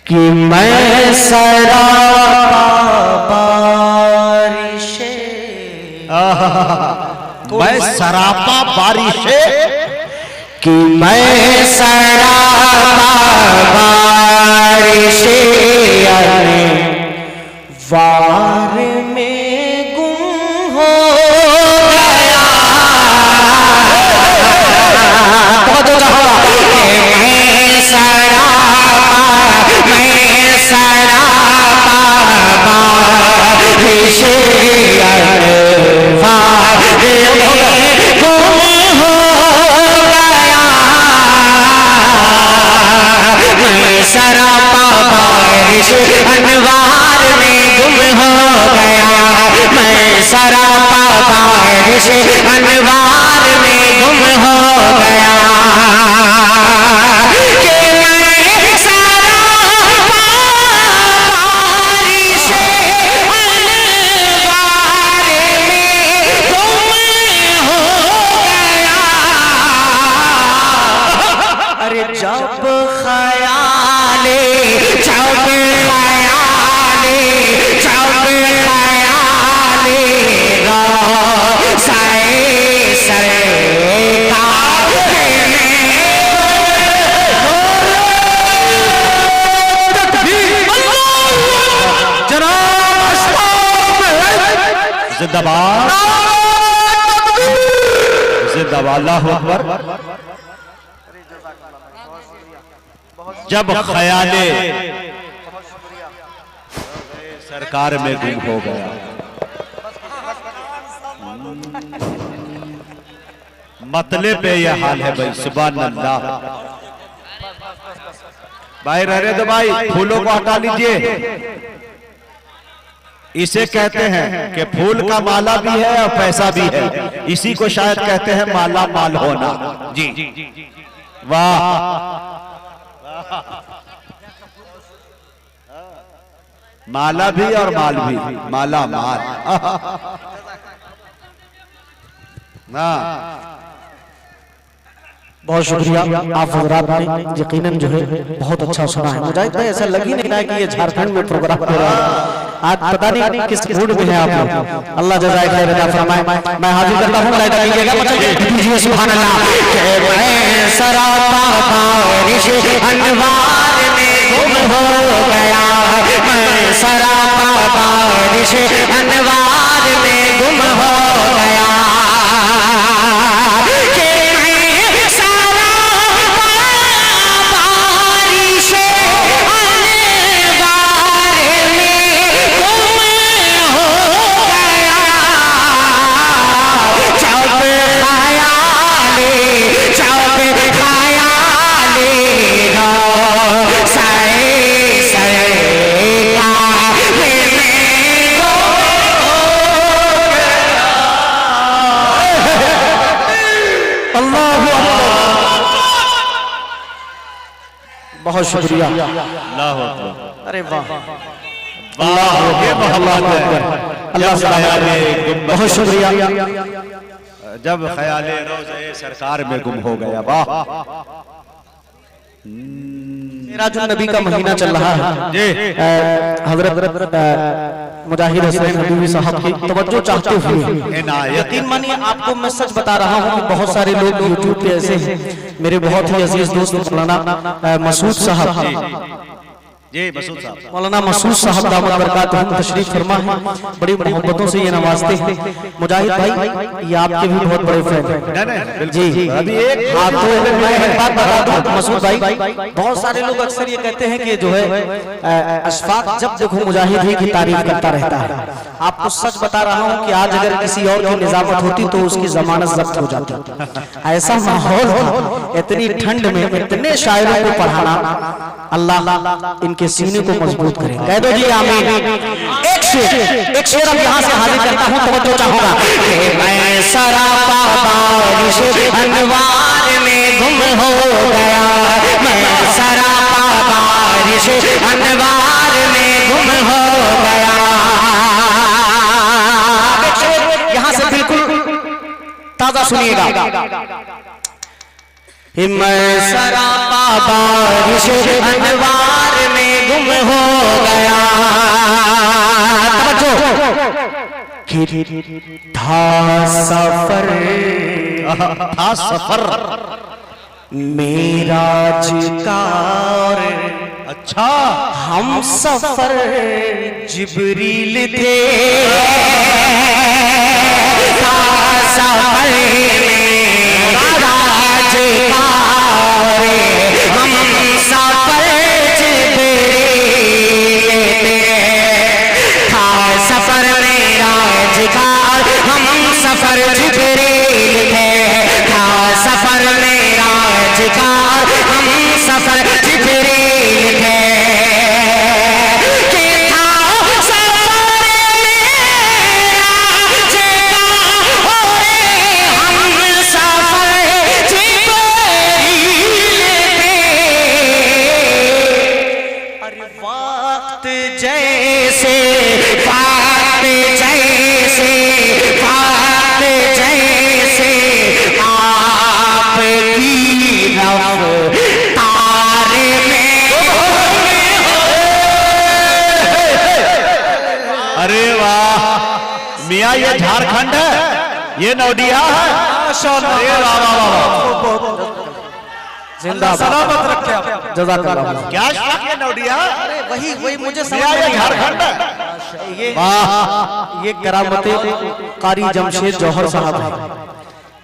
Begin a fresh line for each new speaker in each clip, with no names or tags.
कि मैं सरापा बारिशे,
मैं सरापा बारिशे,
कि मैं सरापा बारिशे अरे वार में गुम हो गया। बहुत अच्छा होगा। मैं सरापा बारिशे अरे वार में गुम हो गया। मैं सरापा बारिश अनवार में गुम हो गया। मैं सरापा बारिश अनवार में गुम हो गया। कि मैं सरापा बारिश अनवार में गुम हो गया। अरे जब खयाले
जिंदाबाद जिंदाबाद अल्लाहू अकबर। जब ख्याले सरकार में गुम हो गया। मतले पे यह हाल है भाई। सुभान अल्लाह। भाई रहने दो भाई, फूलों को हटा लीजिए। इसे कहते हैं कि फूल का माला भी है और पैसा भी है। इसी को शायद कहते हैं माला माल होना। जी वाह। माला भी और माल भी, माला माल।
बहुत शुक्रिया। आप हजरात ने यकीनन जो है बहुत अच्छा सुना है। मुझे तो ऐसा लग ही नहीं रहा कि ये झारखंड में प्रोग्राम हो रहा है। आज पता नहीं किस मूड में है आप लोग। अल्लाह जज़ाए खैर अता फरमाए। मैं हाजिर करता हूं, लाइट कीजिएगा। दीजिए सुभान अल्लाह। कि मैं सरापा बारिश अनवार में गुम हो गया। मैं सरापा बारिश अनवार में गुम हो गया। बहुत शुक्रिया। अरे वाह, अल्लाह बहुत शुक्रिया।
जब ख्याले रोज़े सरकार में गुम हो गया। वाह।
मेराजुन नबी का महीना चल रहा है। हजरत मुजाहिद हसनैन हबीबी साहब की तवज्जो चाहते हुए यकीन मानिए आपको मैं सच बता रहा हूँ कि बहुत सारे लोग यूट्यूब पे ऐसे हैं। मेरे बहुत ही अजीज दोस्त मौलाना मसूद साहब, मौलाना मसूद साहब दामद बरकातुहू तशरीफ फरमा है। बड़ी मोहब्बतों से ये नवाजते हैं। मुजाहिद भाई ये आपके भी बहुत बड़े फैन हैं। जी अभी एक बात बता दूं मसूद भाई, बहुत सारे लोग अक्सर ये कहते हैं कि जो है अशफाक जब देखो मुजाहिद ही की तारीफ करता रहता है। आपको सच बता रहा हूँ कि आज अगर किसी और की निजामत होती तो उसकी जमानत जब्त हो जाती। ऐसा माहौल हो, इतनी ठंड में इतने शायरों को पढ़ाना, अल्लाह इनके सीने को मजबूत करें। कह दो जी आमीन। एक शेर अब यहाँ से हाजिर करता हूँ, तवज्जो चाहूंगा। मैं सरापा बारिश अनवार में गुम हो गया। मैं सरापा बारिश अनवार में गुम हो गया। यहाँ से बिल्कुल ताजा सुनिएगा। मैं सरापा बारिश अनवार में गुम हो गया। था सफर मेराज का,
अच्छा
हम सफर जिब्रील थे। था सफर मेराज का, हम सफर जिब्रील थे। था सफर मेराज का, हम सफर जिब्रील थे। था सफर मेराज का, हम सफर जिब्रील थे। कि था सफर मेराज का, ओए हम सफर जिब्रील थे। अरे वक्त जैसे वक्त जैसे वक्त जैसे आपकी रफ्तार में।
अरे वाह मियाँ, ये झारखंड है, ये नौडिया है। अरे वाह वाह वाह,
जिंदाबाद, सलामत रखे आप। जज़ाकल्लाह।
क्या शौक है नौडिया?
अरे वही मुझे समझ
मियाँ, ये
नहीं आ
झारखंड है।
रहा। ये करामते कारी जमशेद जौहर साहब हैं।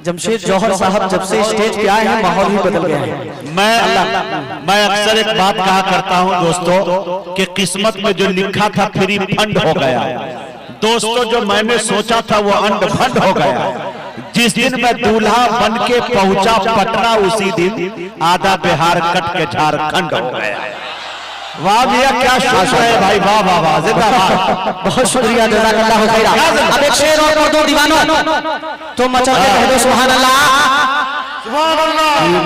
जमशेद जौहर साहब जब से स्टेज पे आए हैं माहौल ही बदल गया है।
मैं अक्सर एक बात कहा करता हूं दोस्तों कि किस्मत में जो लिखा था फ्री फंड हो गया। दोस्तों जो मैंने सोचा था वो अंड फंड हो गया। जिस दिन मैं दूल्हा बन के पहुंचा पटना, उसी दिन आधा बिहार कट के झारखंड हो गया। वाह भैया, क्या सोच है भाई, वाह वाह वाह, जिंदाबाद।
बहुत शुक्रिया, जज़ाकल्लाह खैरा। अब एक शेर और दो दीवानों तो मचा के कह दो सुभान अल्लाह।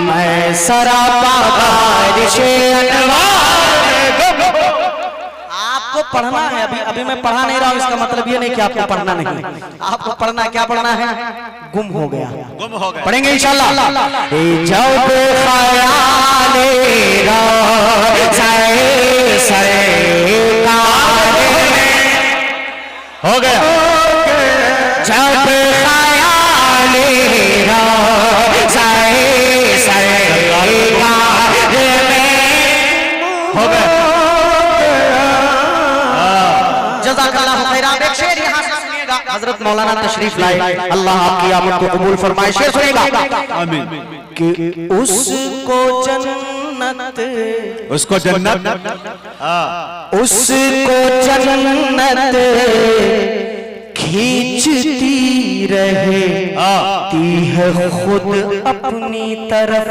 मैं सरापा बारिश अनवार। आपको पढ़ना है, अभी मैं पढ़ा नहीं रहा हूं, इसका मतलब ये नहीं कि आपको पढ़ना नहीं। आपको पढ़ना, क्या पढ़ना है? गुम हो गया,
गुम हो गया।
पढ़ेंगे इंशाल्लाह। जब ख्याल
हो गया।
जब ख्याल
हो गया।
जज़ाकल्लाह खैरा। एक शेर यहाँ से सुनिएगा, हजरत मौलाना तशरीफ लाए, अल्लाह आपकी आमद को कबूल फरमाए। शेर सुनिएगा
आमीन।
कि उसको जन्नत,
उसको जन्नत,
उसको जन्नत खींचती रहे ती है खुद अपनी तरफ।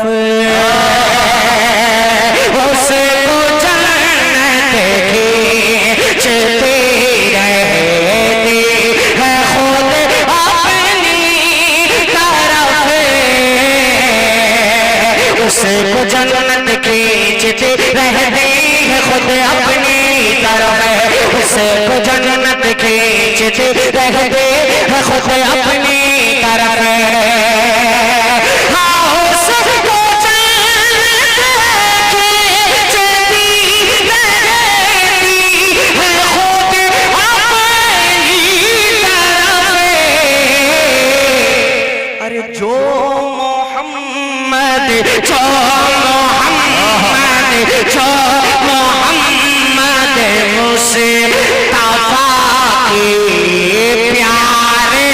उसको जन्नत खींचती रहती है खुद अपनी तरफ। उसको जन्नत खींचती रहती है खुद अपनी तरफ। उसको जन्नत खींचती रहती है खुद अपनी तरफ। हाँ, उसको जन्नत खींचती रहती है खुद अपनी तरफ। अरे जो मोहम्मद मुस्तफा के प्यार में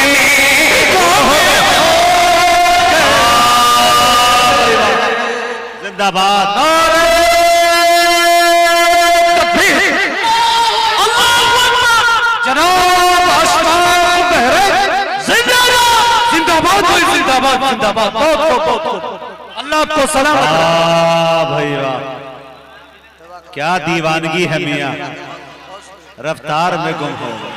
जिंदाबाद।
जिंदाबाद। अल्लाह आपको सलाम।
भाई वाह, क्या दीवानगी है मियाँ, रफ्तार में गुम हो गए।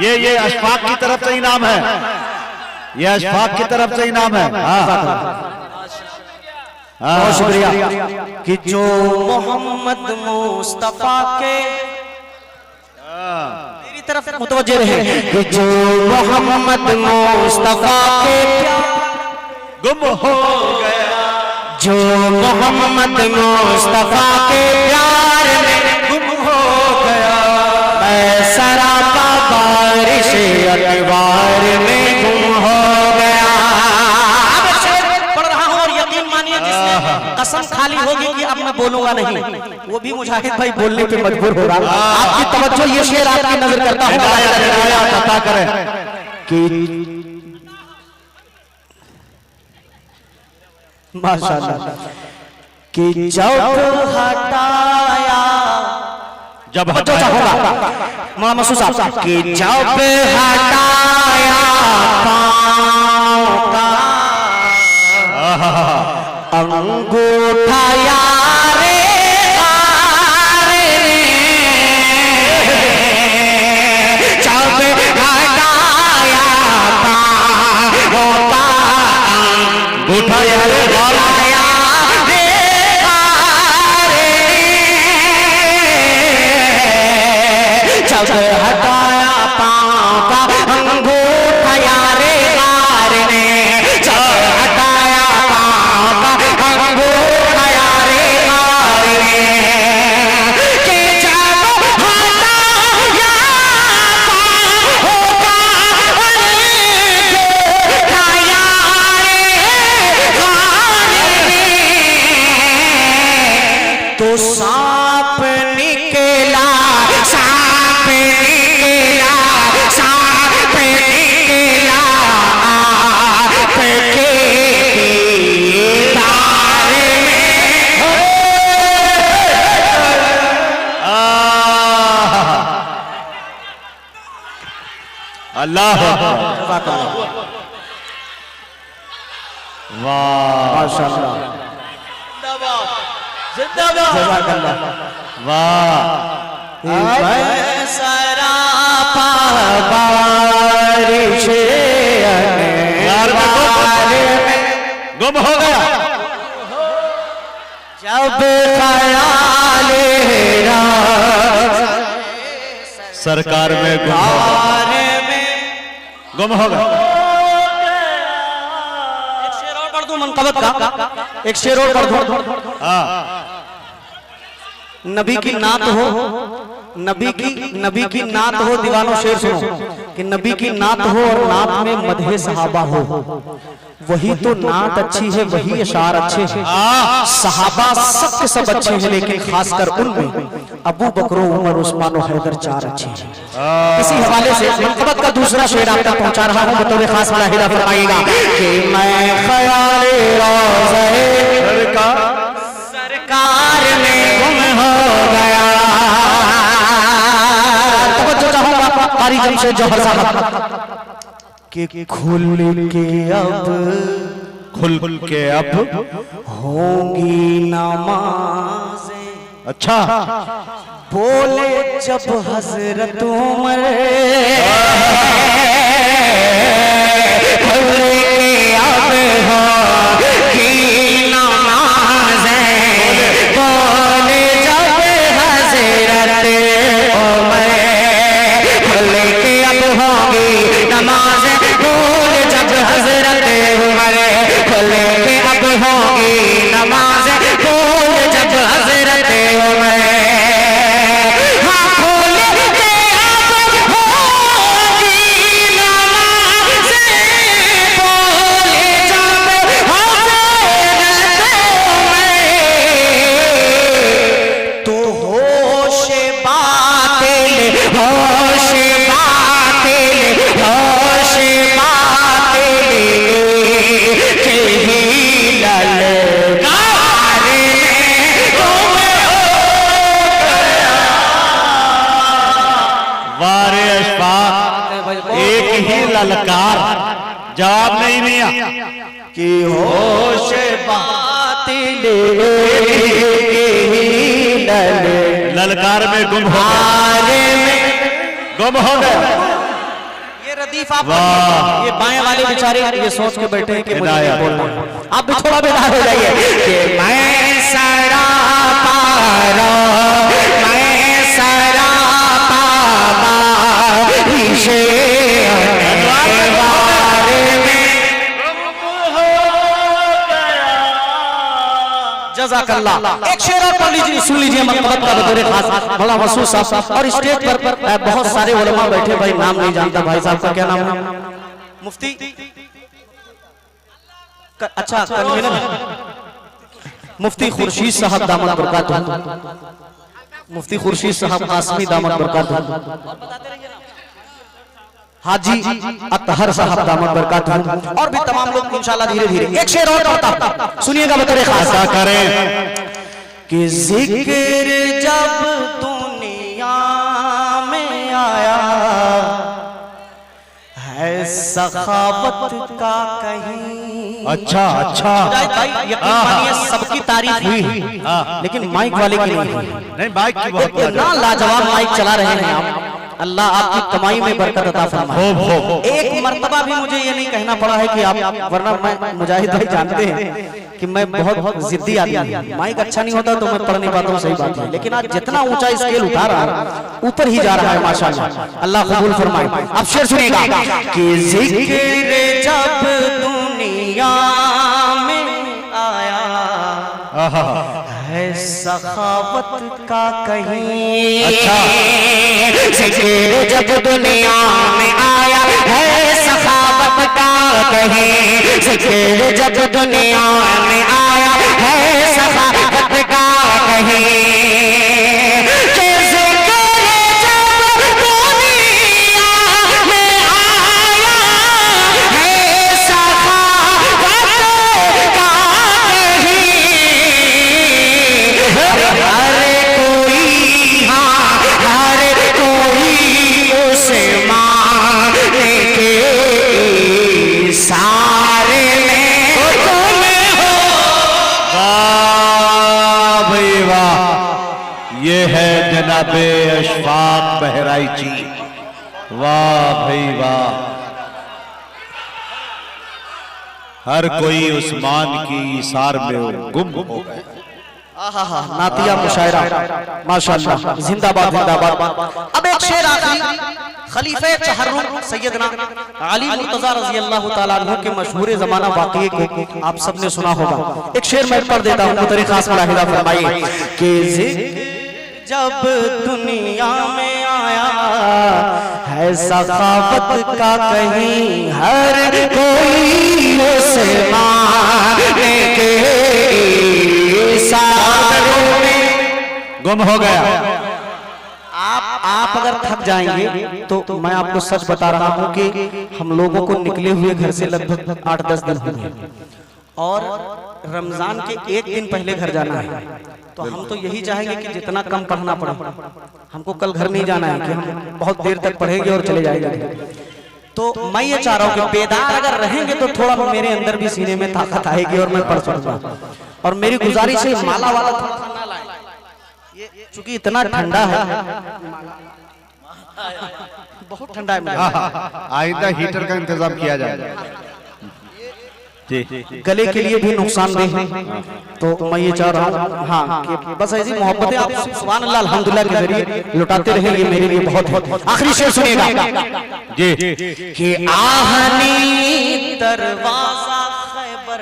ये अशफाक की तरफ से इनाम है, ये अशफाक की तरफ से इनाम है।
बहुत शुक्रिया कि जो मोहम्मद मुस्तफा के मेरी तरफ मुतवज्जे रहे कि जो मोहम्मद मुस्तफा के
गुम हो गया,
जो मोहम्मद मुस्तफा के प्यार में
गुम हो गया,
मैं सरापा बारिश अनवार में गुम हो गया। अब शेर पढ़ रहा हूँ और यकीन मानिए जिसने कसम खाली होगी कि अब मैं बोलूंगा नहीं, वो भी मुजाहिद भाई बोलने पे मजबूर हो रहा है। आपकी तवज्जो ये शेर आपकी नजर करता हूँ
पता करें
कि माशाअल्लाह कि जब हटाया
जब
होगा मौलाना मसूद साहब कि जब हटाया पाँव का अंगूठा यारे गारे ने, जब हटाया पाँव का
अंगूठा यारे
जब हटाया पाँव का अंगूठा यारे गार ने, जब हटाया पाँव का अंगूठा यारे गार ने, कि जब हटाया पाँव का अंगूठा यारे गार ने, तो सांप निकला, सांप निकला, सांप निकला आपके दीदार में।
अल्लाह वाह
माशाअल्लाह
जिंदाबाद
वाह
सरापा बारिश अनवार में
गुम हो गया,
जब ख्याल
सरकार में गुम हो गया।
एक शेर और पढ़ दूं मनकबत का, एक शेर और पढ़ दूं। नबी की नात हो, नबी की नात हो, दीवानों शेर सुनो कि नबी की नात हो और नात में मदहे सहाबा हो, वही तो नात अच्छी है, वही अशार अच्छे हैं। सहाबा सब के सब अच्छे हैं, लेकिन खासकर उनमें अबू बकर, उमर, उस्मान और हैदर चार अच्छे हैं। इसी हवाले से मनकबत का दूसरा शेर आप तक पहुंचा रहा हूं, बतौर खास मुलाहिजा फरमाइएगा कि मैं ख्याले रोज़े सरकार में गुम हो गया। तवज्जो चाहूंगा कारी जमशेद जौहर साहब कि खुल के अब होंगी नमाज़ें,
अच्छा
बोले जब हजरत उमर, खुल के अब होंगी नमाज़ें, बोले जब हजरत उमर, खुल के अब होंगी नमाज़ें, बोले जब हजरत उमर, खुल के अब होंगी नमाज़ें, बोले जब हजरत उमर। हाँ खोल के अब होंगी नमाज़ें, बोले जब हजरत उमर, तो होश बातिल, होश बातिल, होश बातिल के ही ललकार में गुम हो गया।
वारे अशफाक, एक ही ललकार, जवाब नहीं दिया
कि होश बातिल के ही
ललकार में गुम हो गया, गुम हो गया।
ये रदीफ आप
वाह।
ये बाएं वाले बेचारे ये सोच के बैठे हैं कि मुझे
हिदायत।
नहीं बोलना। आप भी थोड़ा बेदार हो जाइए कि मैं सरापा बारिश अनवार में जज़ाकल्लाह। एक शेर और पढ़ लीजिए, सुन लीजिए मकतब का बतौर खास मौलाना मसूद साहब। और स्टेज पर बहुत सारे उलमा बैठे, भाई नाम नहीं जानता, भाई साहब का क्या नाम है? मुफ्ती अच्छा कन्वीनर मुफ्ती खुर्शीद साहब दामद बरकातहू, मुफ्ती खुर्शीद साहब कासमी दामद बरकातहू, हाजी अतहर साहब दामद बरकातहू, और भी तमाम लोग इंशाल्लाह धीरे धीरे। एक शेर और पढ़ता सुनिएगा बतौर खास
करें
कि जिक्र जब दुनिया में आया है सखावत का कहीं।
अच्छा अच्छा
भाई यकीन मानिए सबकी तारीफ हुई, लेकिन माइक वाले की नहीं हुई।
नहीं माइक की बहुत
इतना लाजवाब माइक चला रहे हैं आप, अल्लाह आपकी कमाई में बरकत अता फरमाए। एक मर्तबा भी मुझे ये नहीं कहना पड़ा है कि आप, वरना मैं मुजाहिद भाई जानते हैं कि मैं बहुत जिद्दी आदमी हूं, माइक अच्छा नहीं होता तो मैं पढ़ नहीं पाता हूं, सही बात है। लेकिन आज जितना ऊंचा स्केल उठा रहा है ऊपर ही जा रहा है माशाल्लाह, अल्लाह कबूल फरमाए। अब शेर सुनिएगा कि जिक्र जब दुनिया में आया है सखावत का कहीं।
अच्छा
जिक्र जब दुनिया में आया है सखावत का कहीं। जिक्र जब दुनिया में आया है सखावत का कहीं।
ये है जनाबे अशफाक बहराइची, वाह भाई वाह। हर कोई उस्मान की इसार में गुम हो गए।
नातिया मुशायरा माशाअल्लाह, जिंदाबाद जिंदाबाद। अब एक शेर आखिरी खलीफे तहर्रुम सैयदना अली मुर्तजा रजी अल्लाह ताला अन्हु के मशहूर ज़माना वाक़ये को आप सबने सुना होगा। एक शेर मैं पढ़ देता हूँ, तरीक़ा खास मुलाहिज़ा फरमाइए कि जब दुनिया में आया है सखावत का कहीं। हर कोई उसे माने के इशारों में
गुम हो गया।
आप अगर थक जाएंगे तो मैं आपको सच बता रहा हूं कि हम लोगों को निकले हुए घर से लगभग 8-10 दिन हुए और रमजान के एक दिन पहले घर जाना है। तो हम तो यही चाहेंगे कि जितना कम पढ़ना पड़े, हमको कल घर नहीं जाना है कि हम बहुत देर तक पढ़ेंगे और चले जाएंगे। तो मैं ये चाह रहा हूँ कि बेदार अगर रहेंगे तो थोड़ा मेरे अंदर भी सीने में ताकत आएगी और मैं पढ़ सकूंगा। और मेरी गुजारिश है माला वाला थोड़ा ना लाए, चूंकि इतना ठंडा है, बहुत ठंडा है।
आइंदा हीटर का इंतजाम किया जाए।
गले के लिए भी नुकसानदेह है, तो मैं ये चाह रहा हूँ हाँ कि बस ऐसी मोहब्बतें आप सुभान अल्लाह अल्हम्दुलिल्लाह के जरिए लुटाते रहे, ये मेरे लिए बहुत है। आखिरी शेर सुनिएगा
जी
कि आहनी दरवाजा खैबर,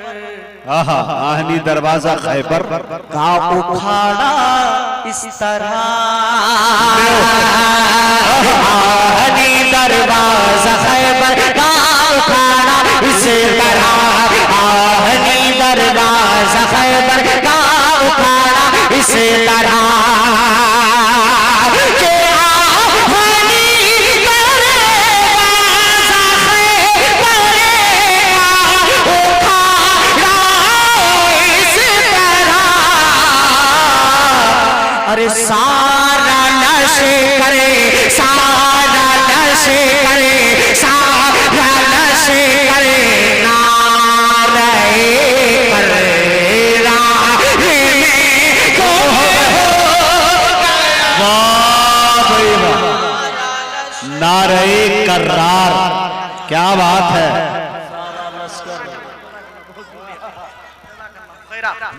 आहनी दरवाजा खैबर
का उखाड़ा इस तरह। आहनी दरवाजा खैबर का उखाड़ा इस तरह। आहनी दरवाजा खैबर का उखाड़ा इस तरह। अरे सारा नशे करे, सारा नशे करे, सारा नशे करे, नारे कररा
नारे कर्रार, क्या बात है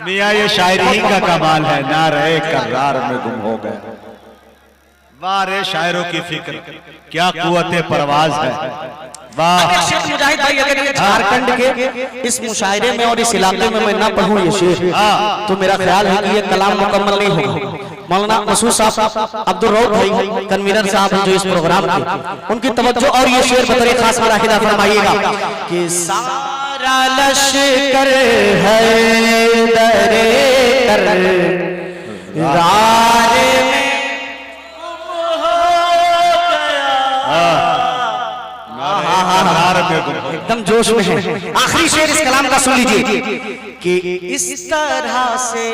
मियाँ, ये शायरी का कमाल है। नारे कर्रार में गुम हो गए। वाह रे शायरों की फिक्र, क्या कुव्वते परवाज है। वाह
शेख मुजाहिद भाई, अगर ये झारखंड के इस मुशायरे में और इस इलाके में मैं ना पढ़ूं ये शेर, तो मेरा ख्याल है कि ये कलाम मुकम्मल नहीं होगा। मौलाना मसूद साहब, अब्दुल रऊफ भाई कन्वीनर साहब जो इस प्रोग्राम के, उनकी तवज्जो और ये शेर बतौर खास मुलाहिजा फरमाइएगा कि सारा लश्कर है दरे कर रारे में एकदम जोश में है। आखिरी शेर इस कलाम का सुन लीजिए कि इस तरह से,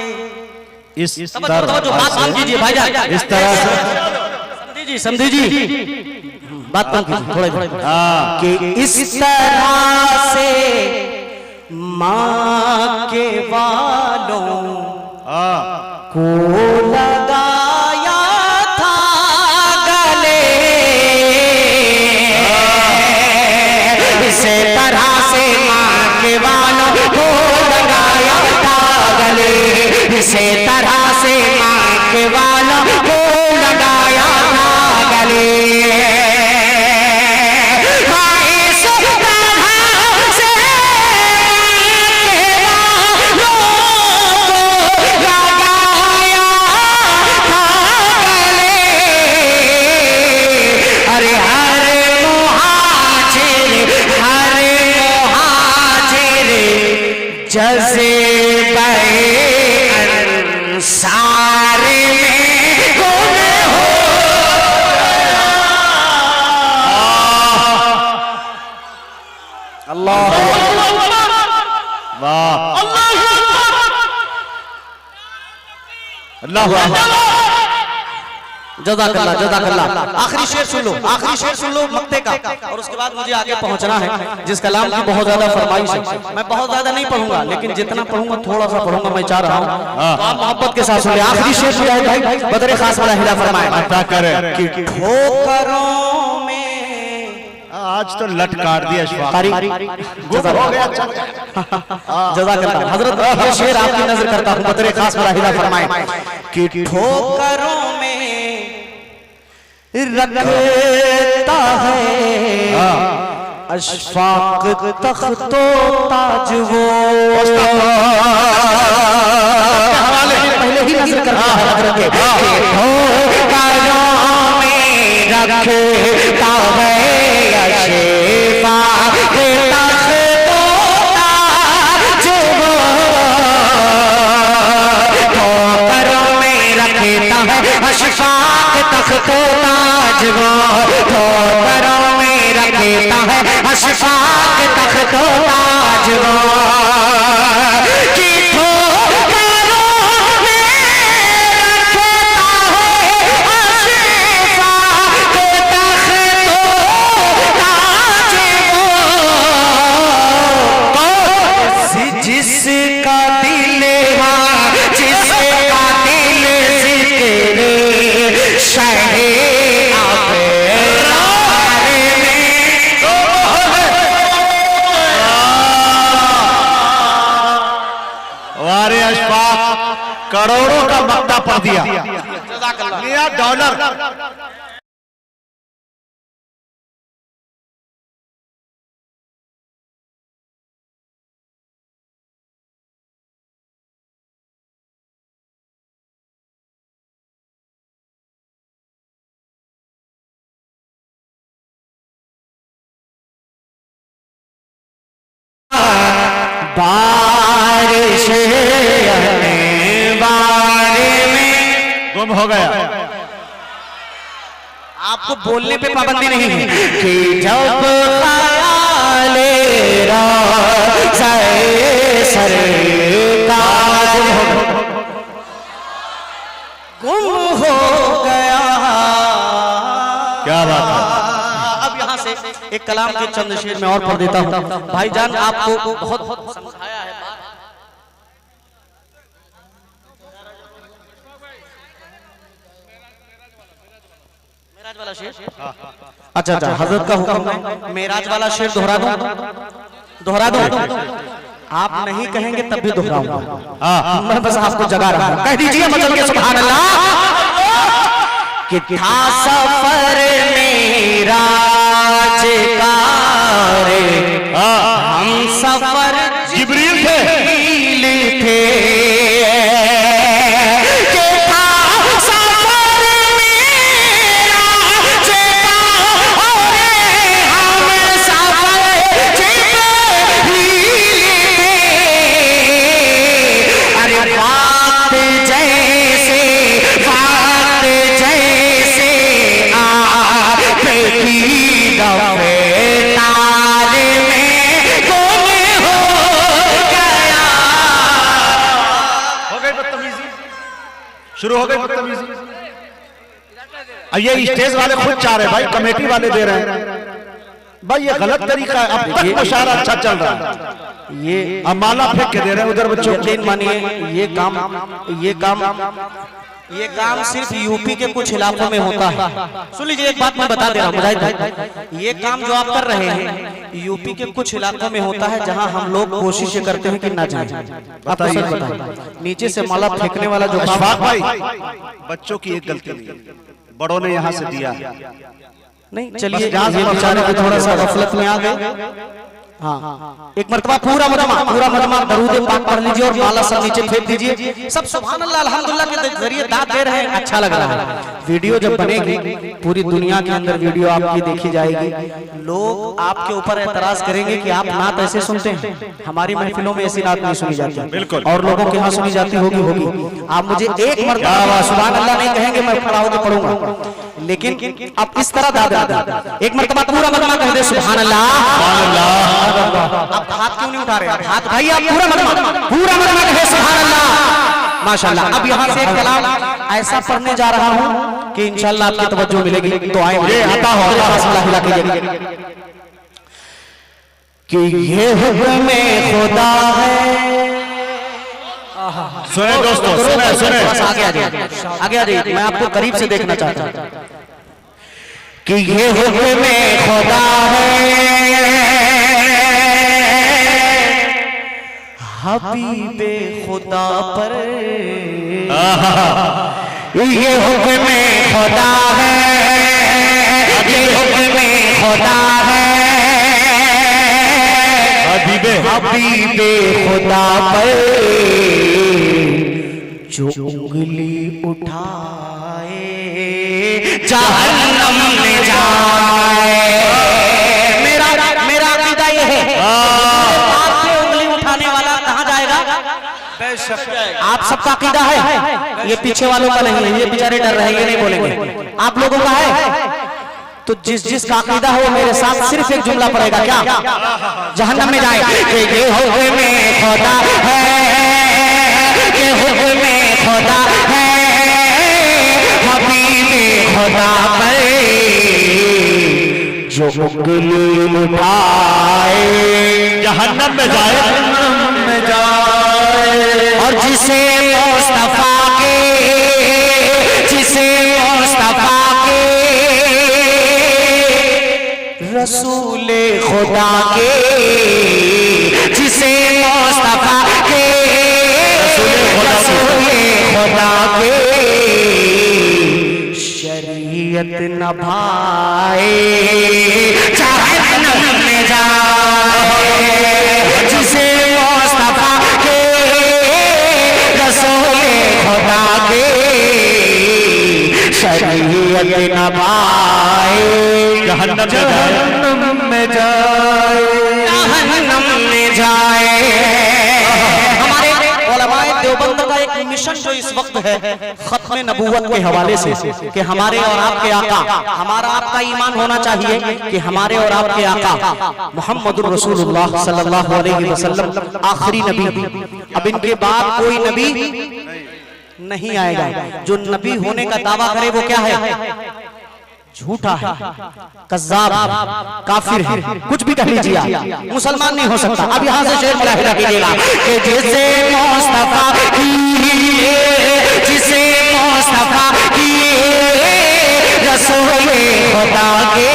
इस तरह
जो बात मान कीजिए भाईजान,
इस तरह से
समझी जी बात मान कीजिए थोड़ा कि इस तरह से माँ के वालों को लगाया था गले, इस तरह से माँ के वालों को लगाया था गले, इस तरह से माँ के वालों को लगाया था गले। जज़े सारे में गुम हो अल्लाह
वाह अल्लाह
जज़ाकल्लाह जज़ाकल्लाह। आखिरी शेर सुन लो, आखिरी शेर सुन लो मक्ते का, और उसके बाद मुझे आगे पहुंचना है जिस कलाम की बहुत ज्यादा फरमाइश है। मैं बहुत ज्यादा नहीं पढ़ूंगा, लेकिन जितना पढ़ूंगा थोड़ा सा पढ़ूंगा, मैं चाह रहा हूँ तो आप मोहब्बत के साथ सुनिए। आखिरी शेर जो है भाई बदरे खास वाला हिला फरमाए
अता करे
कि ठोकरों में,
आज तो लट काट दिया
जज़ाकल्लाह हजरत। ये शेर आपकी नजर करता हूँ, बदरे खास वाला हिला फरमाए कि ठोकरों में रखता है अशफाक तख्तो ताज वो, पहले ही नजर करता है हजरत के ठोकरों में रखता है अशफाक तख्तो ताज वो, ठोकरों में रखता है अशफाक तख्तो ताज वो, ठोकरों में रखता है अशफाक तख्तो ताज वो, कि ठोकरों में रखता है अशफाक तख्तो ताज वो, जिसका दिल जिसका दिल जिक्र शहे
करोड़ों का मक्ता पढ़ दिया, डॉलर।
बारिश
गुम हो गया।
आपको बोलने पे पाबंदी नहीं है कि जब ख्याले सरकार गुम हो गया।
क्या बात है।
अब यहाँ से एक कलाम के चंद शेर में और पढ़ देता हूँ। भाईजान आपको बहुत समझाया है। मेराज वाला शेर, अच्छा अच्छा, हजरत का हुक्म है, मेराज वाला शेर दोहरा दूं। आप नहीं कहेंगे तब भी दोहराऊंगा। मैं बस आपको जगा रहा हूं, कह दीजिए मतलब के सुभान अल्लाह कि था सफर मेरा कार हम सफर
जिब्रील थे
कि था सफर मेरा और हम सफर अरे बात जैसे आपकी दफे तारे में गुम हो गया।
हो गई बदतमीजी, शुरू हो गई बदतमीजी। ये स्टेज वाले खुद चाह रहे भाई, कमेटी वाले दे रहे हैं भाई, ये गलत तरीका है। अब तक मुशायरा अच्छा चल रहा है,
ये
अब माला फेंक के दे रहे हैं उधर बच्चों को।
यकीन मानिए ये काम सिर्फ यूपी के कुछ इलाकों में होता है। सुन लीजिए, एक बात मैं बता दे रहा हूँ मुजाहिद भाई, ये काम जो आप कर रहे हैं यूपी के कुछ इलाकों में होता है जहाँ हम लोग कोशिश करते हैं कि ना जाए। बताइए, नीचे से माला फेंकने वाला जो
अशफाक भाई, बच्चों की एक गलती नहीं, बड़ों ने यहाँ से दिया
नहीं। चलिए, ये बेचारे को थोड़ा सा गफलत में आ गए। हाँ, एक मरतबा पूरा मजमा दरूद पाक पढ़ लीजिए और माला सब नीचे फेंक दीजिए। सब सुभान अल्लाह अल्हम्दुलिल्लाह के जरिए दाद दे रहे हैं, अच्छा लग रहा है। वीडियो जब बनेगी पूरी दुनिया के अंदर वीडियो आपकी देखी जाएगी, लोग आपके ऊपर एतराज करेंगे कि आप नात ऐसे सुनते हैं। हमारी महफिलों में ऐसी नात नहीं सुनी जाती, बिल्कुल, और लोगों के यहाँ सुनी जाती होगी। आप मुझे एक मरतबा सुभान अल्लाह नहीं कहेंगे, मैं खड़ा होकर पढ़ूंगा, लेकिन अब इस तरह दाद एक मरतबा पूरा मजमा कह दे सुभान अल्लाह। आप हाथ क्यों नहीं उठा रहे? हाथ भाई, आप पूरा मजमा कहे सुभान अल्लाह, माशाअल्लाह। अब यहाँ से एक कलाम ऐसा पढ़ने जा रहा हूँ कि इंशाअल्लाह आपकी तवज्जो मिलेगी। तो आए आता हो कि ये हुक्म खुदा है।
सुने दोस्तों, सुने
आगे आ जाइए, मैं आपको करीब से देखना चाहता हूँ कि ये हुक्म खुदा है, हबीबे खुदा पर ये हुक्म खुदा है, ये हुक्म खुदा है, हबीबे खुदा पर जो उंगली उठाए जहन्नम में जाए। मेरा अकीदा ये है, उंगली उठाने वाला कहाँ जाएगा? आप सबका अकीदा है, ये पीछे वालों का नहीं है, ये बेचारे डर रहे हैं, ये नहीं बोलेंगे। आप लोगों का है तो जिस का अकीदा हो मेरे साथ सिर्फ एक जुमला पड़ेगा, क्या? जहन्नम में जाए। ये हुक्म खुदा है, ये हुक्म खुदा है, हबीबे खुदा पर जो उंगली उठाए
जहन्नम में जाए,
और जिसे मुस्तफा के रसूले खुदा के, जिसे मुस्तफा के रसूले खुदा के शरीयत न भाए जहन्नम में जाए। जिसे मुस्तफा के रसूले खुदा के शरीयत न भाए जहन्नम में जाए। हमारे उलमाए देवबंद का एक मिशन जो इस वक्त है खत्म नबूवत के हवाले से कि हमारे और आपके आका, हमारा आपका ईमान होना चाहिए कि हमारे और आपके आका मुहम्मदुर रसूलुल्लाह सल्लल्लाहु अलैहि वसल्लम आखिरी नबी। अब इनके बाद कोई नबी नहीं आएगा। जो नबी होने का दावा करे वो क्या है? झूठा है, कज़्ज़ाब, काफिर है, कुछ भी कह लीजिए, मुसलमान नहीं हो सकता। अब यहाँ से शेर मुलाहिजा कीजिएगा कि जिसे मुस्तफा की रसूले खुदा के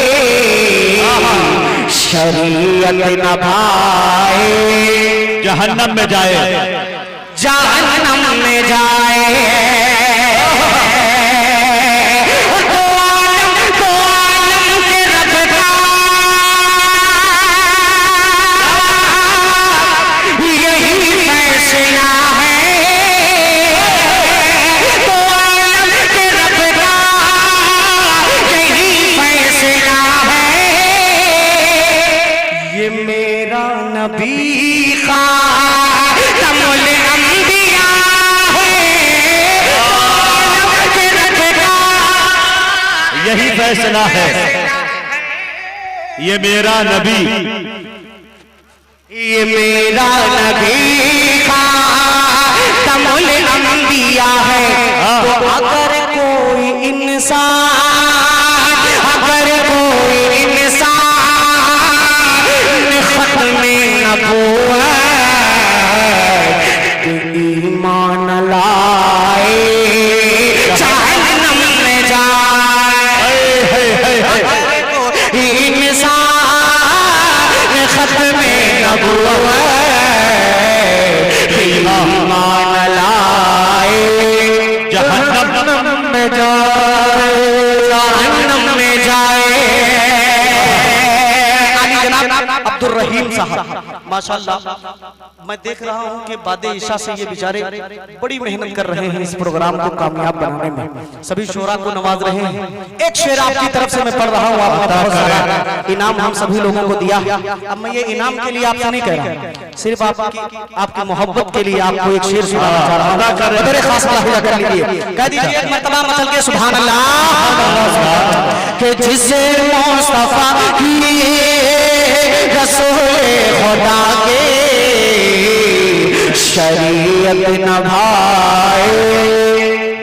शरीयत न भाए
जहन्नम में जाए,
जहन्नम में जाए।
फैसला है, ये मेरा नबी,
ये मेरा नबी खातमुल अंबिया है। तो अगर कोई इंसान, अगर कोई इंसान खत्म नबूवत ईमान लाए जहन्नम में जाए। अगर कोई इंसान खत्म नबूवत ईमान लाए जहन्नम में जाए, जहन्नम में जाए। अब्दुल रहीम साहब माशाल्लाह, मैं देख रहा हूं कि बादे ईशा से ये बेचारे बड़ी मेहनत कर रहे हैं इस प्रोग्राम को कामयाब बनाने में, सभी शोरा को नवाज रहे हैं। एक शेर आपकी तरफ से मैं पढ़ रहा हूं, आपने बहुत सारा इनाम हम सभी लोगों को दिया। अब मैं ये इनाम के लिए आपसे नहीं कह रहा, सिर्फ आपकी मोहब्बत के लिए आपको एक शेर सुनाना चाह रहा हूं। बड़े खास लाहिजा कर लीजिए, कह दीजिए एक मर्तबा मचल के सुभान अल्लाह कि जिसे मुस्तफा किए रसूल खुदा के शरीयत नभाए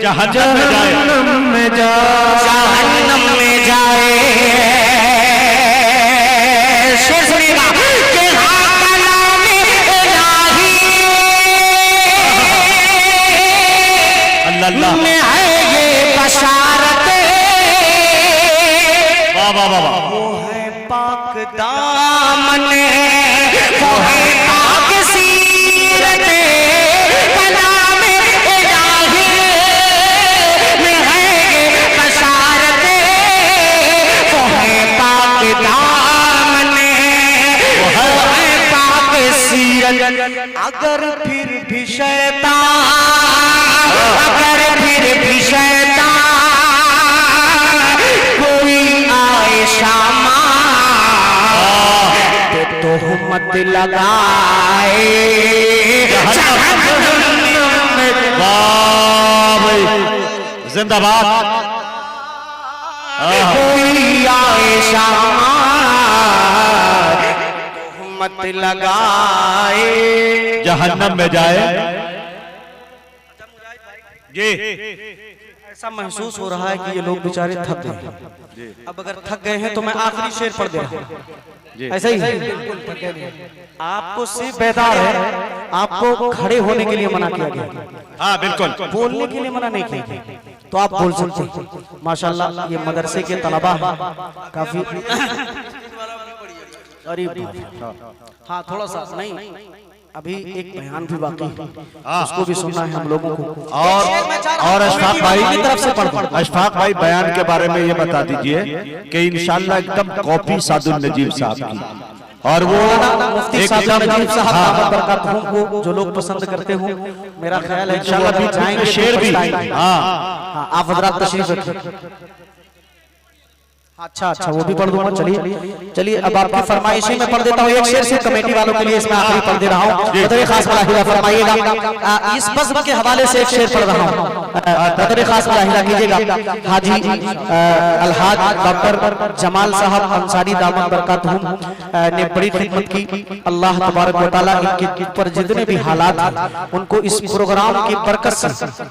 जहन्नम में जाए, जहन्नम में जाए। शेर सुनिएगा कि हाँ कलाम इलाही
अल्लाह
में है ये बशारत,
वाह वाह वाह,
वो है पाक दामन, वो है पाक सीरत। कलाम इलाही में है ये बशारत, वो है पाक दामन, वो है पाक सीरत। अगर फिर भी शैतान, अगर फिर भी शैतान कोई आए शामा तो तोहमत लगाए जहन्नम में।
वाह भाई जिंदाबाद।
कोई आए शामा तोहमत लगाए
जहन्नम में जाए। जी
ऐसा महसूस हो रहा है कि ये लोग बेचारे थक गए हैं। अब अगर थक गए हैं तो मैं आखिरी शेर पढ़ दे रहा हूं, ऐसा ही है। आपको सिर्फ बेदार है, आपको खड़े होने के लिए मना किया गया,
हाँ बिल्कुल,
बोलने के लिए मना नहीं किया। तो आप बोल सकते हैं। माशाल्लाह ये मदरसे के तलबा हैं काफी। अरे हाँ थोड़ा सा नहीं, अभी एक बयान भी बाकी है, उसको भी सुनना है हम लोगों को।
और अशफाक भाई
की तरफ से पढ़,
अशफाक भाई बयान के बारे में ये बता दीजिए कि इंशाल्लाह एकदम कॉपी सादुल नजीब साहब की, और वो
मुफ्ती साहब नजीब साहब बरकातहू को जो लोग पसंद करते हो, मेरा ख्याल है
इंशाल्लाह भी जाएंगे, शेर भी। हाँ
आप हजरात तशरीफ रखिए। अच्छा अच्छा वो भी पढ़ दूंगा। चलिए चलिए अब आपकी फरमाइशी में पढ़ देता हूँ एक शेर से कमेटी वालों के लिए, इसमें आखिरी पढ़ दे रहा हूँ। बतौर खास मुलाहिजा फरमाइएगा, इस बज़्म के हवाले से एक शेर पढ़ रहा हूँ, बतौर खास मुलाहिजा कीजिएगा। हाजी अलहाज डॉक्टर जमाल साहब अंसारी दामन बरकातहू ने बड़ी खिदमत की। अल्लाह तबारक व तआला इनके ऊपर जितने भी हालात हैं उनको इस प्रोग्राम की बरकत से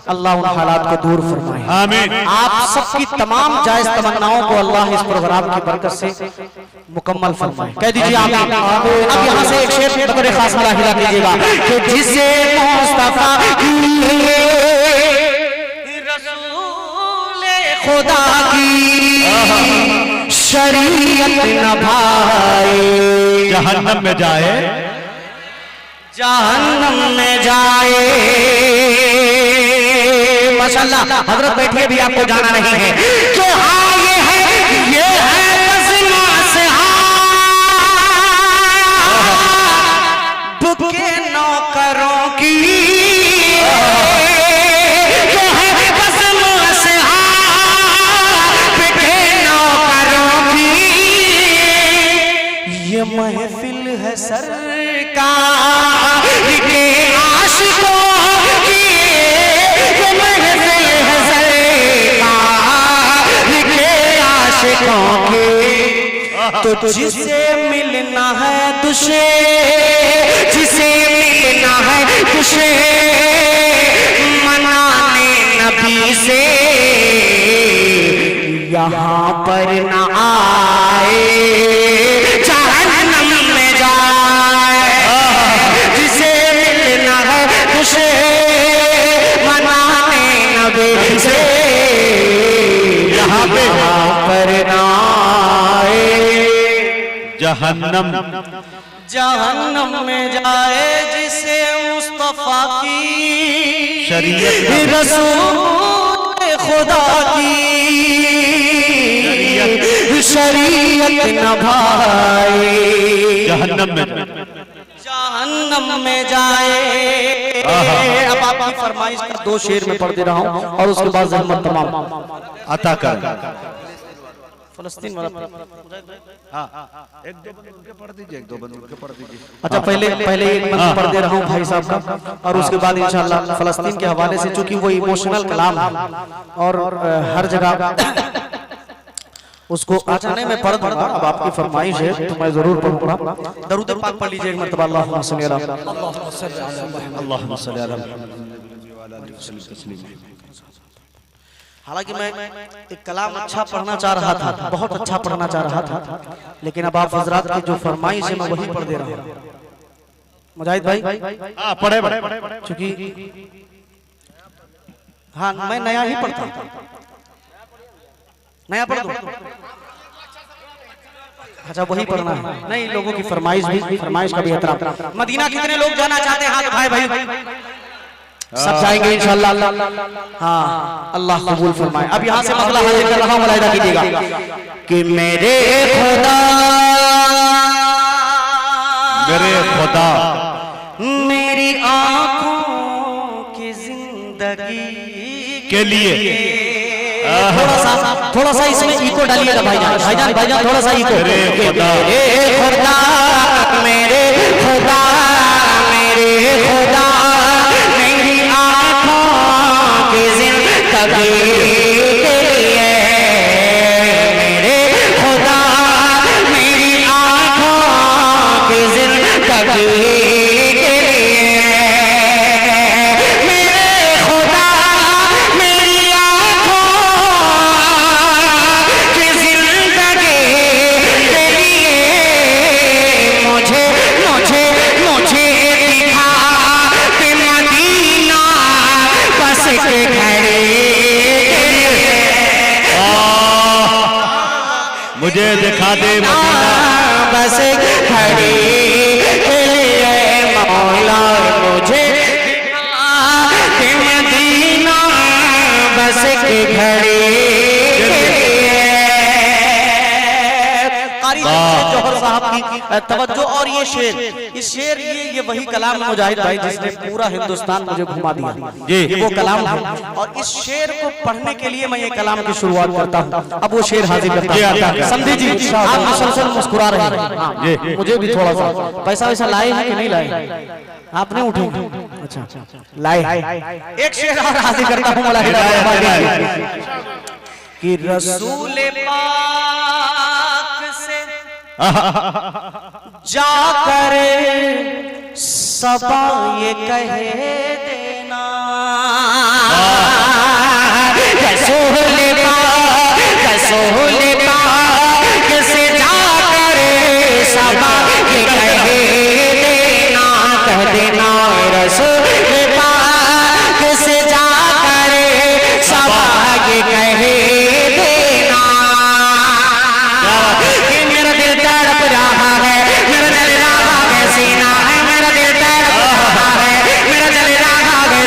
अल्लाह उन हालात को दूर फरमाए,
आमीन।
आप सबकी तमाम जायज तमन्नाओं को अल्लाह इस प्रोग्राम की बरकत से मुकम्मल फरमाए। कह दीजिए आमीन। अब यहाँ से एक शेर बतौर खास मुलाहिजा कीजिएगा कि जिसे मुस्तफा किए रसूल खुदा की शरीयत नभाए
जहन्नम में जाए,
जहन्नम में जाए। माशाल्लाह हजरत बैठिए, भी आपको जाना नहीं है कि हाँ ये है बज़्म से बुके नौकरों की, ये है बज़्म से बुके नौकरों की। ये महफिल है सरकार के आशिकों की, ये महफिल है सरकार के तो जिसे मिलना है तुझे, जिसे मिलना है तुझे, मनाने नबी से यहाँ पर न आए, जहन्नम में जाए। जिसे मिलना है तुझे, मनाने नबी से यहाँ पर न आए,
जहन्नम
जहन्नम में जाए। जिसे मुस्तफा की
शरीयत
रसूल खुदा की शरीयत न भाए, जहन्नम में जाए। अब आपकी फरमाइश का 2 शेर में पढ़ दे रहा हूँ और उसके बाद ज़हमत तमाम
अता कर।
फलस्तीन वाला
एक दो बंद उनके पढ़ दीजिए, एक दो बंद उनके पढ़ दीजिए।
अच्छा, पहले एक बंद पढ़ दे रहा हूँ भाई साहब का, और उसके बाद इंशाल्लाह फलस्तीन के हवाले से, चूंकि वो इमोशनल कलाम है और हर जगह उसको। अच्छा नहीं, मैं पढ़ दूंगा, अब आपकी फरमाइश है तो मैं जरूर पढ़ूंगा। दरूद पाक पढ़ लीजिए एक मरतबा, अल्लाहुम्मा सल्ली अला
अल्लाहुम्मा सल्ली अला।
हालांकि मैं एक कलाम अच्छा पढ़ना चाह रहा था, बहुत अच्छा पढ़ना चाह रहा था, लेकिन अब आप हजरात की जो फरमाइश है मैं वही पढ़ दे रहा हूँ। मुजाहिद भाई
पढ़े
चूंकि हाँ मैं नया ही पढ़ता हूँ, नया पढ़ दूं। अच्छा वही पढ़ना है, नहीं लोगों की फरमाइश का भी एहतराम। मदीना कितने लोग जाना चाहते हैं? हाथ भाई सब जाएंगे इंशाअल्लाह। हाँ, अल्लाह कबूल फरमाए। अब यहाँ से मसला हाजिर कर रहा हूँ, मुलाहिदा कीजिएगा कि मेरे खुदा मेरी आंखों की जिंदगी के लिए थोड़ा सा इसमें इको डालिएगा भाईजान थोड़ा सा इको। मेरे खुदा मेरे खुदा मेरे खुदा मेरी आंखों की जिंदगी के लिए, मेरे खुदा मेरी आंखों की जिंदगी
मुझे दिखा दे मदीना
बस खड़ी के लिए मौला, मुझे मदीना बस के खड़ी के लिए। जौहर साहब की तवज्जो। और ये शेर, इस शेर ये वही कलाम मुजाहिद भाई जिसने पूरा हिंदुस्तान मुझे घुमा दिया, ये वो कलाम है। और इस शेर को पढ़ने के लिए मैं ये कलाम की शुरुआत करता हूँ। अब वो शेर हाजिर करता हूँ। समझी जी, आप मुसलसल मुस्कुरा रहे हैं, मुझे भी थोड़ा सा पैसा वैसा लाए हैं कि नहीं लाए? आपने उठे? अच्छा लाए। एक शेर और हाजिर करता हूँ कि रसूल पाक से जाकर सबा ये कह देना, रसूल पाक से जाकर सबा ये कह देना, कह देना रसूल पाक से जाकर सबा ये कह देना कि मेरा दिल तड़प रहा है, मेरा दिल रहा है सीना है, मेरा दिल तड़प रहा है, मेरा दिल रहा है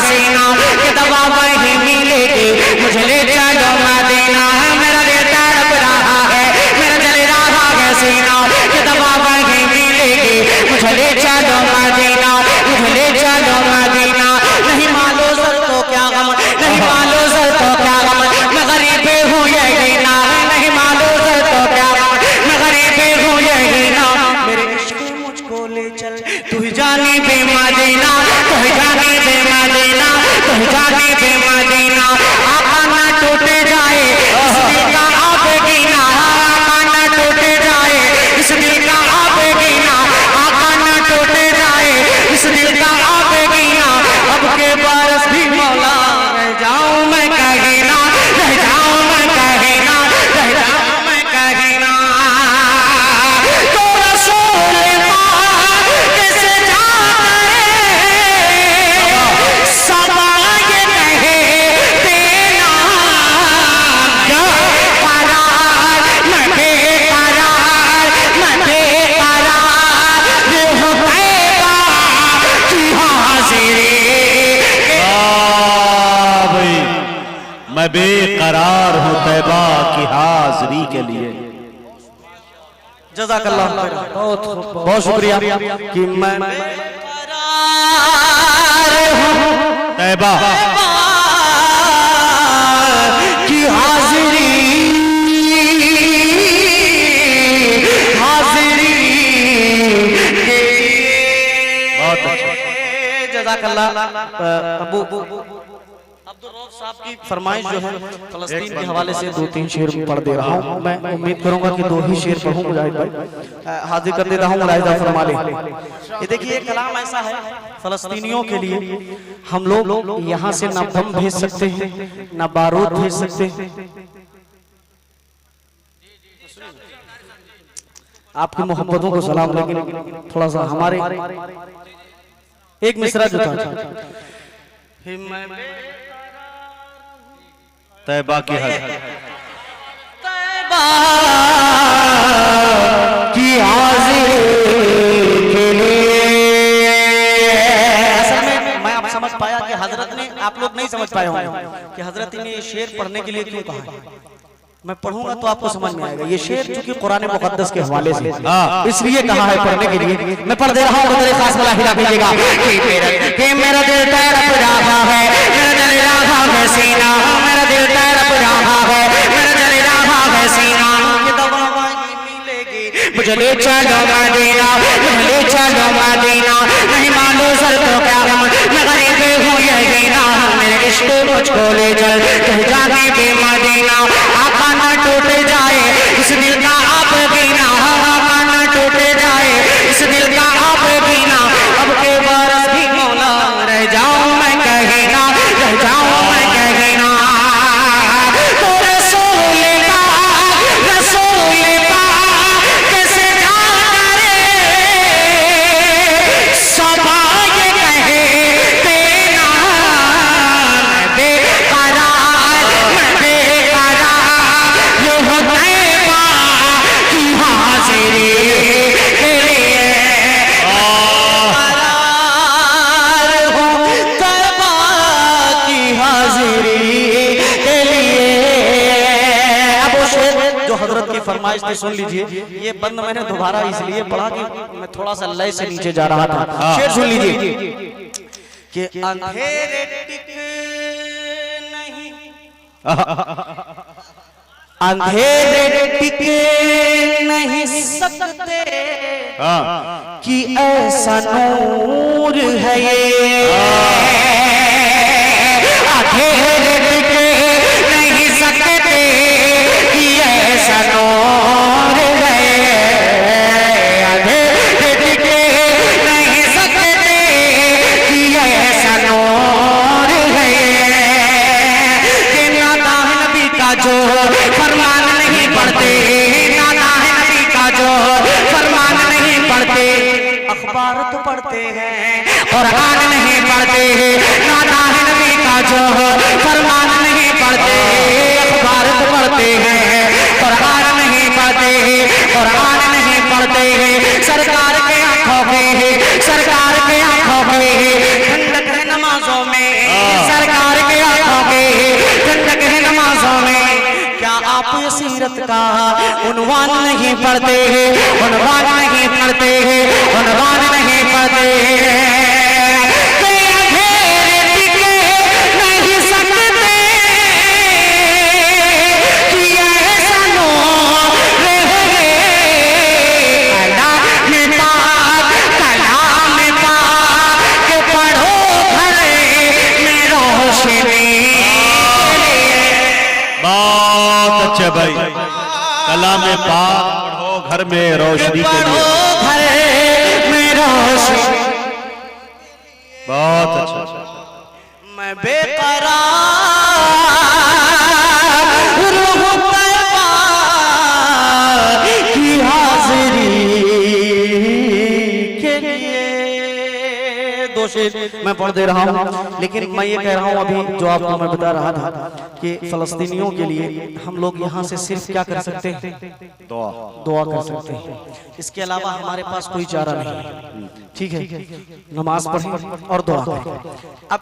मैं बेकरार हूँ तैबा की हाजिरी के लिए।
जज़ाकल्लाह बहुत बहुत शुक्रिया कि मैं
तैबा
की हाजिरी
बहुत अच्छा।
जज़ाकल्लाह। अबू अब्दुल रऊफ साहब की फरमाइश जो है फलस्तीन के हवाले से 2-3 शेर पढ़ दे रहा हूँ। मैं उम्मीद करूंगा कि 2 ही शेर पढ़ूं। मुजाहिद भाई हाजिर कर देता हूँ, मुलाहिजा फरमा ले। ये देखिए कलाम ऐसा है फलस्तीनियों के लिए, हम लोग यहाँ से ना बम भेज सकते हैं ना बारूद भेज सकते हैं। आपकी मोहब्बतों को सलाम, लेकिन थोड़ा सा हमारे एक मिसरा जो था
तैबा की हाजिरी
की हाजिरी के लिए। असल में मैं आप समझ पाया कि हजरत ने, आप लोग नहीं समझ पाए होंगे कि हजरत ने ये शेर पढ़ने के लिए क्यों कहा है। मैं पढ़ूंगा तो आपको समझ में आएगा। ये शेर चूंकि कुरान मुकद्दस के हवाले से इसलिए कहा है पढ़ने के लिए। मैं पढ़ दे रहा हूँ, मेरे खास वाला हिला दीजिएगा कि मेरा दिल तड़प रहा है, मेरा दिल रहा है सीना, मेरा दिल तड़प रहा है, मेरा दिल रहा है सीना। ये दवा मिलेगी मुझे ले चलो मदीना, मुझे ले चलो मदीना, नहीं मालूम सर तो क्या हम, मैं गरीब हूँ ये जीना, मेरे इश्क मुझको ले चल कह जाने के मदीना। आका न टूट जाए इस दिल का आप बीना, आका न टूट जाए इस दिल का आप बीना। अब के बरस भी मौला रह जाऊं मैं कहीं ना, रह जाऊं मैं कहीं ना। तो रसूल पाक कैसे जाना रे, सबा ये कहे तेरा मैं बेकरार, मैं बेकरार ये हो तैबा की हाजिरी के लिए। बेकरार हूँ तैबा की हाजिरी के लिए। अब वो शेर जो हजरत की फरमाइश थी सुन लीजिए। ये बंद मैंने दोबारा इसलिए पढ़ा कि मैं थोड़ा सा लय से नीचे जा रहा था। शेर सुन लीजिए कि अंधेरे टिक नहीं, अंधेरे टिक नहीं सकते कि ऐसा नूर है ये। अंधेरे टिक नहीं सकते कि ऐसा नूर है, अंधेरे टिक नहीं सकते कि ऐसा नूर है। कि नाता है नबी का जो फरमान नहीं पढ़ते, नाता है नबी का जो फरमान नहीं पढ़ते, अखबार तो पढ़ते हैं कुरान नहीं पढ़ते। नाता है नबी का जो फरमान नहीं पढ़ते, अखबार तो पढ़ते हैं कुरान नहीं पढ़ते, कुरान नहीं पढ़ते। सरकार के आंखों में, सरकार के आंखों में ठंडक है नमाजों में, सरकार के आंखों में ठंडक है नमाजों में। क्या आप ये सीरत का उन्वान नहीं पढ़ते, उन्वान नहीं पढ़ते, उन्वान नहीं पढ़ते।
अच्छा भाई, कलाम पाक पढ़ो घर में रोशनी के लिए।
घर में रोशनी,
बहुत अच्छा।
मैं बेकरार हूँ तैबा की हाजिरी के लिए। 2 दो शेर मैं पढ़ दे रहा हूँ। लेकिन मैं ये कह रहा हूँ अभी जो आपको मैं बता रहा था कि फलस्तीनियों के लिए हम लोग यहाँ से सिर्फ क्या कर सकते हैं, दुआ कर सकते हैं। इसके अलावा हमारे पास कोई चारा नहीं, ठीक है। नमाज पढ़ें और दुआ करें। अब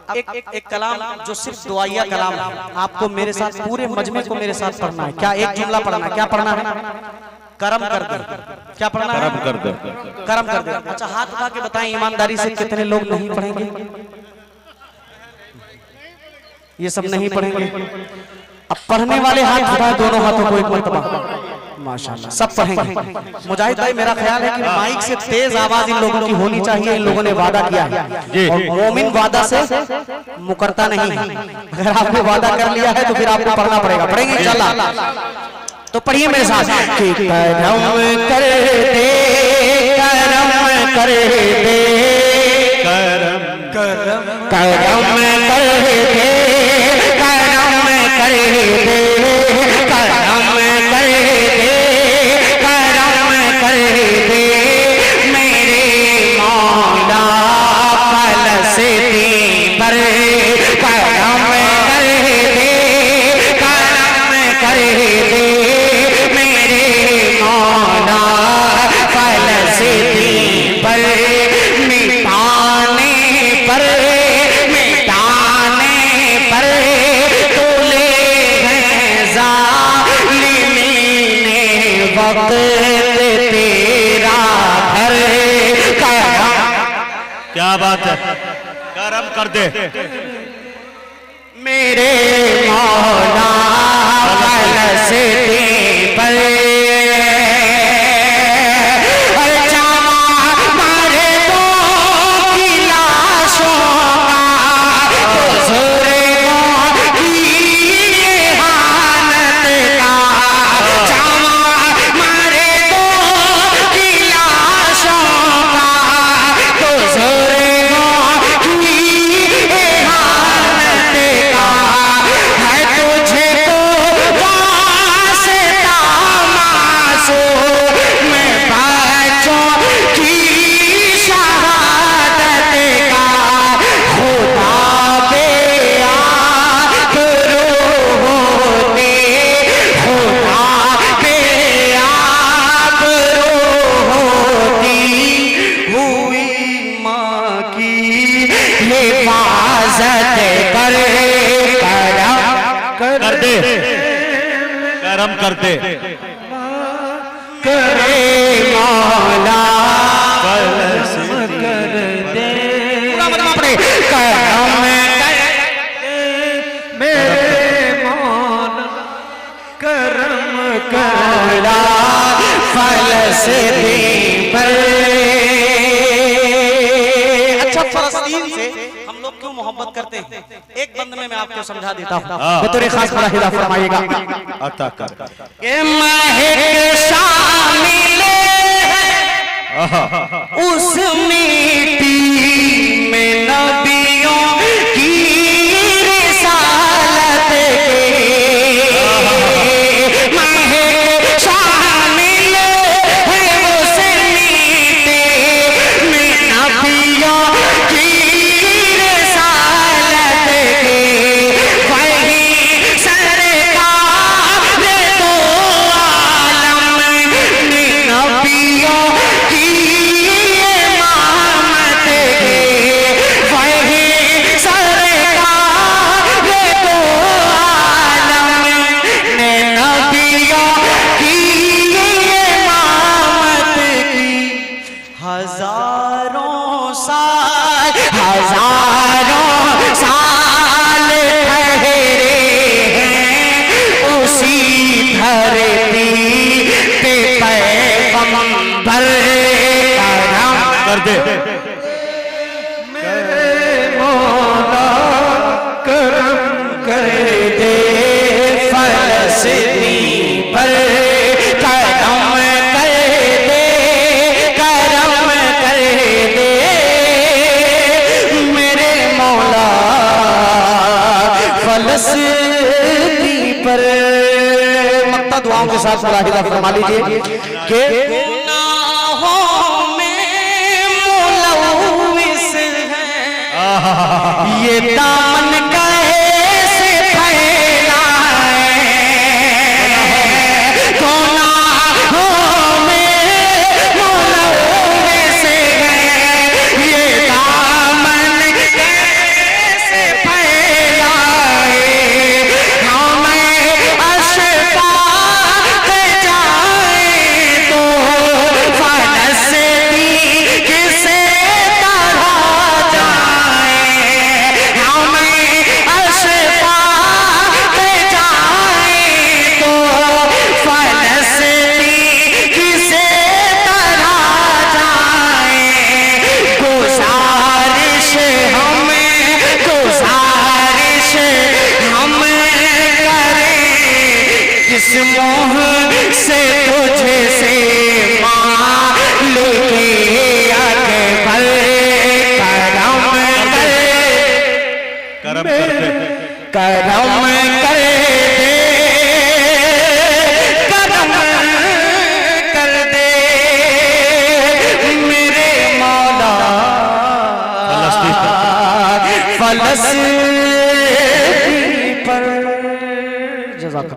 एक कलाम जो सिर्फ दुआइया कलाम है, आपको मेरे साथ पूरे मजमे को मेरे साथ पढ़ना है। क्या एक जुमला पढ़ना है? क्या पढ़ना है? करम कर दे। क्या पढ़ना है?
करम कर दे।
करम कर दे। अच्छा हाथ उठा के बताएं ईमानदारी से कितने लोग नहीं पढ़ेंगे? ये सब नहीं पढ़ेंगे। अब पढ़ने वाले हाथ उठाए दोनों हाथों को एक मरतबा, माशाल्लाह सब पढ़ेंगे। मुजाहिद भाई मेरा ख्याल है कि माइक से तेज आवाज इन लोगों की होनी चाहिए। इन लोगों ने वादा किया है और मोमिन वादा से मुकरता नहीं। अगर आपने वादा कर लिया है तो फिर आपको पढ़ना पड़ेगा। पढ़ेंगे इंशाल्लाह। तो पढ़िए मेरे साथ कि करम कर दे, करम कर दे, करम करम करम कर दे, करम कर दे, करम कर दे, करम कर दे मेरे मौला फलस्तीन पर। करम कर दे, करम कर दे फलस्तीन पर। मिटाने पर तोले हैं ज़ालिमीन वक्त तेरा घर।
क्या बात है, करम कर दे
मेरे मौला फलस्तीन पर।
कर दे, करम कर दे
करे मौला कर दे। पूरा मतलब अपने करम मेरे मौला करम करा फलस्तीन पर। अच्छा फलस्तीन से हम लोग क्यों मोहब्बत करते हैं? एक बंद में मैं आपको समझा देता हूँ, बतौर खास मुलाहिजा फरमाइएगा।
अता कर
के महक शामिल है उस मिट्टी में नबियों की रिसालत के। महक शामिल है उस मिट्टी में नबियों की रिसालत के। वही सरकार दो आलम ने नबियों की इमामत के। वही सरकार दो आलम ने नबियों की इमामत की। हजारों साल ठहरे हैं उसी धरती पे पैगंबर। करम
कर दे
मेरे मौला करम कर दे फलस्तीन पर। करम कर दे, करम कर दे मेरे मौला फलस्तीन पर। मक्ता दुआओं के साथ मुलाहिजा फरमा लीजिए कि गुनाहों में मुलव्विस है ये दामन कैसे फैलाए गुनाहों में मुलव्वस से गए, ये दामन कैसे फैलाए हमें अशफाक़ जाए तो फलस्तीन किसे तरह जाए, हमें अशफाक़ जाए तो फलस्तीन किसे तरह जाए। गुजारिश हम करें किस मोह से तुझसे मालिक अकबर
करम कर दे,
करम कर दे, करम कर दे मेरे मौला फलस्तीन पर। जज़ाक